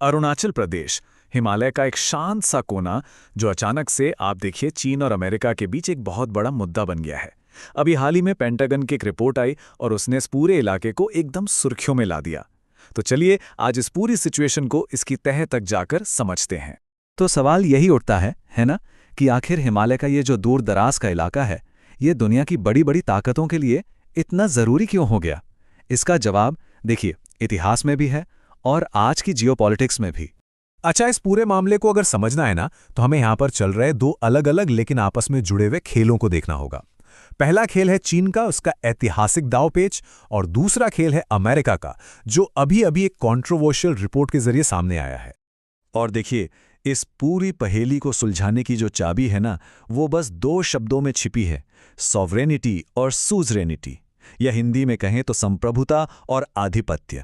अरुणाचल प्रदेश, हिमालय का एक शांत सा कोना जो अचानक से आप देखिए चीन और अमेरिका के बीच एक बहुत बड़ा मुद्दा बन गया है। अभी हाल ही में पेंटागन की एक रिपोर्ट आई और उसने इस पूरे इलाके को एकदम सुर्खियों में ला दिया। तो चलिए आज इस पूरी सिचुएशन को इसकी तह तक जाकर समझते हैं। तो सवाल यही उठता है ना, कि आखिर हिमालय का ये जो दूर दराज का इलाका है, ये दुनिया की बड़ी बड़ी ताकतों के लिए इतना ज़रूरी क्यों हो गया? इसका जवाब देखिए, इतिहास में भी है और आज की जियोपॉलिटिक्स में भी। अच्छा, इस पूरे मामले को अगर समझना है ना, तो हमें यहां पर चल रहे दो अलग अलग लेकिन आपस में जुड़े हुए खेलों को देखना होगा। पहला खेल है चीन का, उसका ऐतिहासिक दांवपेच, और दूसरा खेल है अमेरिका का, जो अभी अभी एक कंट्रोवर्शियल रिपोर्ट के जरिए सामने आया है। और देखिए, इस पूरी पहेली को सुलझाने की जो चाबी है ना, वो बस दो शब्दों में छिपी है: सॉवरेनिटी और सूजरेनिटी, या हिंदी में कहें तो संप्रभुता और आधिपत्य।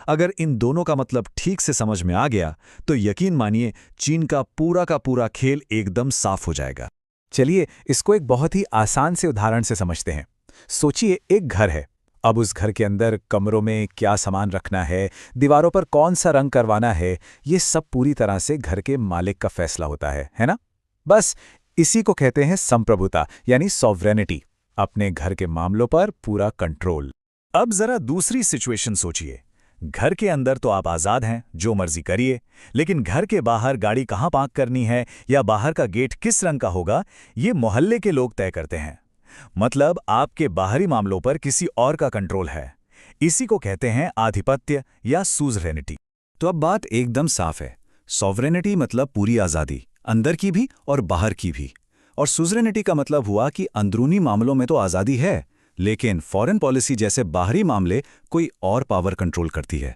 अगर इन दोनों का मतलब ठीक से समझ में आ गया तो यकीन मानिए, चीन का पूरा खेल एकदम साफ हो जाएगा। चलिए इसको एक बहुत ही आसान से उदाहरण से समझते हैं। सोचिए एक घर है। अब उस घर के अंदर कमरों में क्या सामान रखना है, दीवारों पर कौन सा रंग करवाना है, ये सब पूरी तरह से घर के मालिक का फैसला होता है ना? बस इसी को कहते हैं संप्रभुता, यानी सॉवरेनिटी, अपने घर के मामलों पर पूरा कंट्रोल। अब जरा दूसरी सिचुएशन सोचिए। घर के अंदर तो आप आज़ाद हैं, जो मर्जी करिए, लेकिन घर के बाहर गाड़ी कहाँ पार्क करनी है या बाहर का गेट किस रंग का होगा, ये मोहल्ले के लोग तय करते हैं। मतलब आपके बाहरी मामलों पर किसी और का कंट्रोल है। इसी को कहते हैं आधिपत्य या सूजरेनिटी। तो अब बात एकदम साफ है। सॉवरेनिटी मतलब पूरी आज़ादी, अंदर की भी और बाहर की भी। और सूजरेनिटी का मतलब हुआ कि अंदरूनी मामलों में तो आज़ादी है, लेकिन फॉरेन पॉलिसी जैसे बाहरी मामले कोई और पावर कंट्रोल करती है।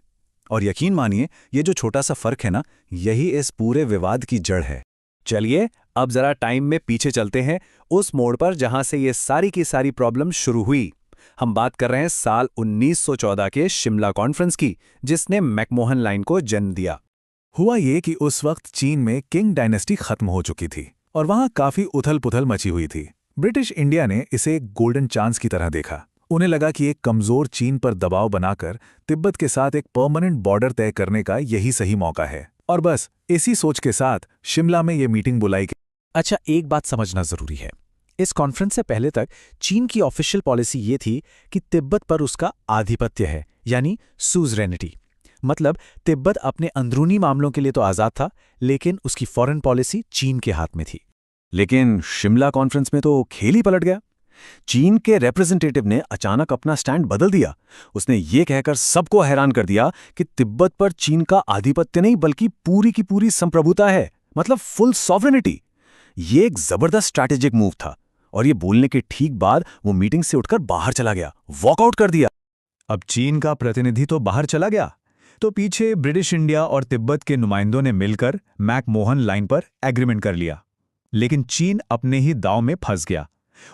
और यकीन मानिए, ये जो छोटा सा फर्क है ना, यही इस पूरे विवाद की जड़ है। चलिए अब जरा टाइम में पीछे चलते हैं, उस मोड़ पर जहां से ये सारी की सारी प्रॉब्लम शुरू हुई। हम बात कर रहे हैं साल 1914 के शिमला कॉन्फ्रेंस की, जिसने मैकमोहन लाइन को जन्म दिया। हुआ ये कि उस वक्त चीन में किंग डायनेस्टी खत्म हो चुकी थी और वहां काफी उथल पुथल मची हुई थी। ब्रिटिश इंडिया ने इसे एक गोल्डन चांस की तरह देखा। उन्हें लगा कि एक कमजोर चीन पर दबाव बनाकर तिब्बत के साथ एक परमानेंट बॉर्डर तय करने का यही सही मौका है। और बस इसी सोच के साथ शिमला में ये मीटिंग बुलाई गई। अच्छा, एक बात समझना जरूरी है। इस कॉन्फ्रेंस से पहले तक चीन की ऑफिशियल पॉलिसी ये थी कि तिब्बत पर उसका आधिपत्य है, यानी सूजरेनिटी। मतलब तिब्बत अपने अंदरूनी मामलों के लिए तो आज़ाद था, लेकिन उसकी फॉरेन पॉलिसी चीन के हाथ में थी। लेकिन शिमला कॉन्फ्रेंस में तो खेल ही पलट गया। चीन के रिप्रेजेंटेटिव ने अचानक अपना स्टैंड बदल दिया। उसने ये कहकर सबको हैरान कर दिया कि तिब्बत पर चीन का आधिपत्य नहीं, बल्कि पूरी की पूरी संप्रभुता है, मतलब फुल सॉवरेनिटी। ये एक जबरदस्त स्ट्रैटेजिक मूव था, और ये बोलने के ठीक बाद वो मीटिंग से उठकर बाहर चला गया, वॉकआउट कर दिया। अब चीन का प्रतिनिधि तो बाहर चला गया, तो पीछे ब्रिटिश इंडिया और तिब्बत के नुमाइंदों ने मिलकर मैकमोहन लाइन पर एग्रीमेंट कर लिया। लेकिन चीन अपने ही दांव में फंस गया।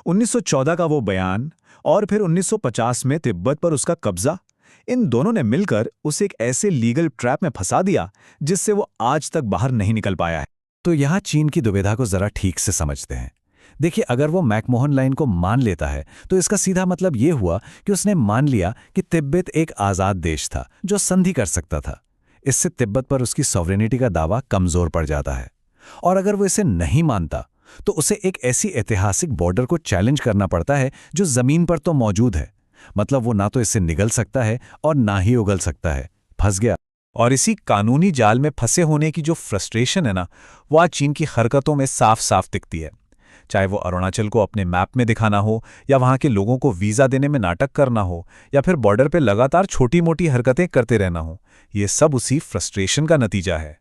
1914 का वो बयान और फिर 1950 में तिब्बत पर उसका कब्जा, इन दोनों ने मिलकर उसे एक ऐसे लीगल ट्रैप में फंसा दिया जिससे वो आज तक बाहर नहीं निकल पाया है। तो यहाँ चीन की दुविधा को जरा ठीक से समझते हैं। देखिए, अगर वो मैकमोहन लाइन को मान लेता है तो इसका सीधा मतलब ये हुआ कि उसने मान लिया कि तिब्बत एक आज़ाद देश था जो संधि कर सकता था। इससे तिब्बत पर उसकी सॉवरेनिटी का दावा कमजोर पड़ जाता है। और अगर वो इसे नहीं मानता तो उसे एक ऐसी ऐतिहासिक बॉर्डर को चैलेंज करना पड़ता है जो जमीन पर तो मौजूद है। मतलब वो ना तो इससे निगल सकता है और ना ही उगल सकता है। फंस गया। और इसी कानूनी जाल में फंसे होने की जो फ्रस्ट्रेशन है ना, वो आज चीन की हरकतों में साफ साफ दिखती है। चाहे वो अरुणाचल को अपने मैप में दिखाना हो, या वहां के लोगों को वीजा देने में नाटक करना हो, या फिर बॉर्डर पे लगातार छोटी मोटी हरकतें करते रहना हो, ये सब उसी फ्रस्ट्रेशन का नतीजा है।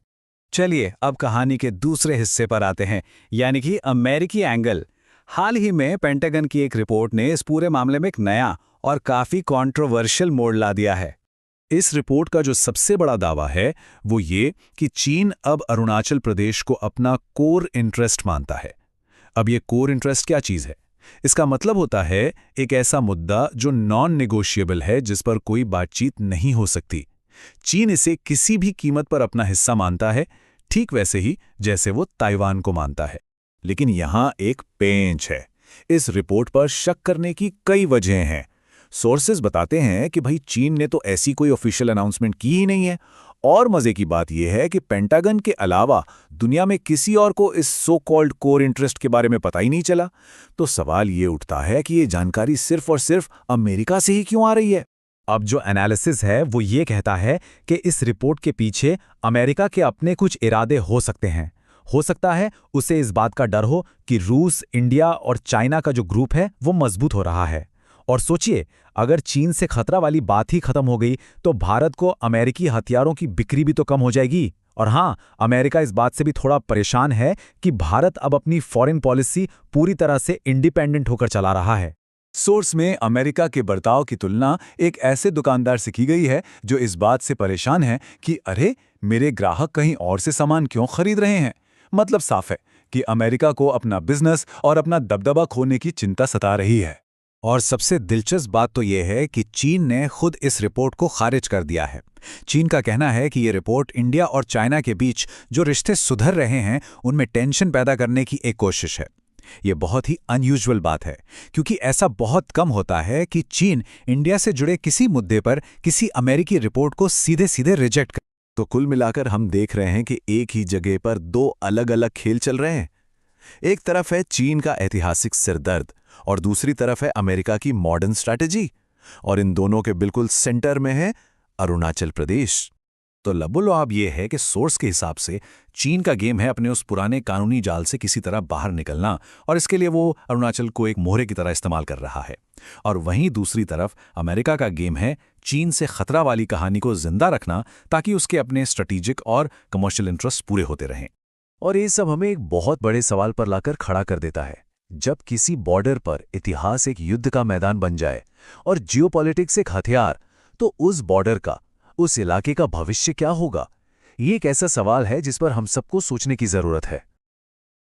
चलिए अब कहानी के दूसरे हिस्से पर आते हैं, यानी कि अमेरिकी एंगल। हाल ही में पेंटागन की एक रिपोर्ट ने इस पूरे मामले में एक नया और काफी कंट्रोवर्शियल मोड़ ला दिया है। इस रिपोर्ट का जो सबसे बड़ा दावा है वो ये कि चीन अब अरुणाचल प्रदेश को अपना कोर इंटरेस्ट मानता है। अब ये कोर इंटरेस्ट क्या चीज है? इसका मतलब होता है एक ऐसा मुद्दा जो नॉन नेगोशिएबल है, जिस पर कोई बातचीत नहीं हो सकती। चीन इसे किसी भी कीमत पर अपना हिस्सा मानता है, ठीक वैसे ही जैसे वो ताइवान को मानता है। लेकिन यहां एक पेंच है। इस रिपोर्ट पर शक करने की कई वजहें हैं। सोर्सेज बताते हैं कि भाई चीन ने तो ऐसी कोई ऑफिशियल अनाउंसमेंट की ही नहीं है, और मजे की बात यह है कि पेंटागन के अलावा दुनिया में किसी और को इस सो कॉल्ड कोर इंटरेस्ट के बारे में पता ही नहीं चला। तो सवाल ये उठता है कि ये जानकारी सिर्फ और सिर्फ अमेरिका से ही क्यों आ रही है? अब जो एनालिसिस है वो ये कहता है कि इस रिपोर्ट के पीछे अमेरिका के अपने कुछ इरादे हो सकते हैं। हो सकता है उसे इस बात का डर हो कि रूस, इंडिया और चाइना का जो ग्रुप है वो मजबूत हो रहा है। और सोचिए, अगर चीन से खतरा वाली बात ही खत्म हो गई तो भारत को अमेरिकी हथियारों की बिक्री भी तो कम हो जाएगी। और हाँ, अमेरिका इस बात से भी थोड़ा परेशान है कि भारत अब अपनी फॉरेन पॉलिसी पूरी तरह से इंडिपेंडेंट होकर चला रहा है। सोर्स में अमेरिका के बर्ताव की तुलना एक ऐसे दुकानदार से की गई है जो इस बात से परेशान है कि अरे, मेरे ग्राहक कहीं और से सामान क्यों खरीद रहे हैं। मतलब साफ है कि अमेरिका को अपना बिजनेस और अपना दबदबा खोने की चिंता सता रही है। और सबसे दिलचस्प बात तो यह है कि चीन ने खुद इस रिपोर्ट को खारिज कर दिया है। चीन का कहना है कि ये रिपोर्ट इंडिया और चाइना के बीच जो रिश्ते सुधर रहे हैं उनमें टेंशन पैदा करने की एक कोशिश है। ये बहुत ही अनयूजुअल बात है, क्योंकि ऐसा बहुत कम होता है कि चीन इंडिया से जुड़े किसी मुद्दे पर किसी अमेरिकी रिपोर्ट को सीधे सीधे रिजेक्ट कर। तो कुल मिलाकर हम देख रहे हैं कि एक ही जगह पर दो अलग अलग खेल चल रहे हैं। एक तरफ है चीन का ऐतिहासिक सिरदर्द और दूसरी तरफ है अमेरिका की मॉडर्न स्ट्रैटेजी, और इन दोनों के बिल्कुल सेंटर में है अरुणाचल प्रदेश। तो लबोलुआब ये है कि सोर्स के हिसाब से चीन का गेम है अपने उस पुराने कानूनी जाल से किसी तरह बाहर निकलना, और इसके लिए वो अरुणाचल को एक मोहरे की तरह इस्तेमाल कर रहा है। और वहीं दूसरी तरफ अमेरिका का गेम है चीन से खतरा वाली कहानी को जिंदा रखना, ताकि उसके अपने स्ट्रेटेजिक और कमर्शियल इंटरेस्ट पूरे होते रहें। और ये सब हमें एक बहुत बड़े सवाल पर लाकर खड़ा कर देता है। जब किसी बॉर्डर पर इतिहास एक युद्ध का मैदान बन जाए और जियोपॉलिटिक्स एक हथियार, तो उस बॉर्डर का, उस इलाके का भविष्य क्या होगा? ये एक ऐसा सवाल है जिस पर हम सबको सोचने की जरूरत है।